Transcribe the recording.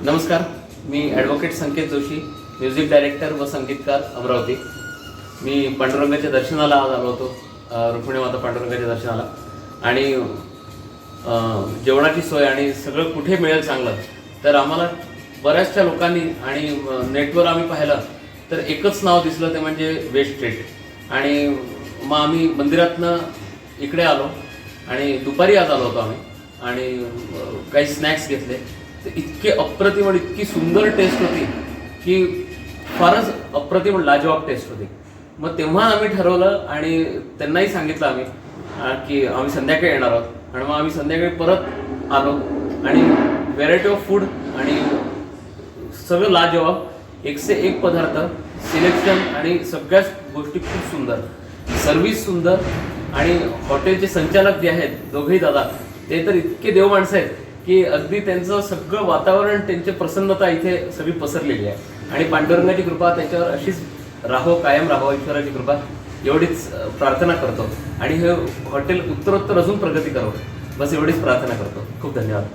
नमस्कार, मी ॲडव्होकेट संकेत Joshi, music director व संगीतकार, अमरावती। मी पांडुरंगाच्या दर्शनाला आज आलो होतो, रुक्मिणी माता पांडुरंगाच्या दर्शनाला। आणि जेवणाची सोय आणि सगळं कुठे मिळेल चांगलं, तर आम्हाला बऱ्याचशा लोकांनी आणि नेटवर आम्ही पाहिलं तर एकच नाव दिसलं, ते म्हणजे वेस्ट स्ट्रीट। आणि मग आम्ही मंदिरातनं इकडे आलो आणि दुपारी आज आलो होतो आम्ही, आणि काही स्नॅक्स घेतले। तर इतके अप्रतिम आणि इतकी सुंदर टेस्ट होती की फारच अप्रतिम लाजवाब टेस्ट होती। मग तेव्हा आम्ही ठरवलं आणि त्यांनाही सांगितलं आम्ही की आम्ही संध्याकाळी येणार आहोत। आणि मग आम्ही संध्याकाळी परत आलो आणि व्हेरायटी ऑफ फूड आणि सगळं लाजवाब, एक से एक पदार्थ, सिलेक्शन आणि सगळ्याच गोष्टी खूप सुंदर, सर्व्हिस सुंदर। आणि हॉटेलचे संचालक जे आहेत दोघेही दादा, ते तर इतके देव माणसं आहेत की अगदी त्यांचं सगळं वातावरण, त्यांची प्रसन्नता इथे सगळी पसरलेली आहे। आणि पांडुरंगाची कृपा त्यांच्यावर अशीच राहो, कायम राहो, ईश्वराची कृपा एवढीच प्रार्थना करतो। आणि हे हॉटेल उत्तरोत्तर अजून प्रगती करावं, बस एवढीच प्रार्थना करतो। खूप धन्यवाद।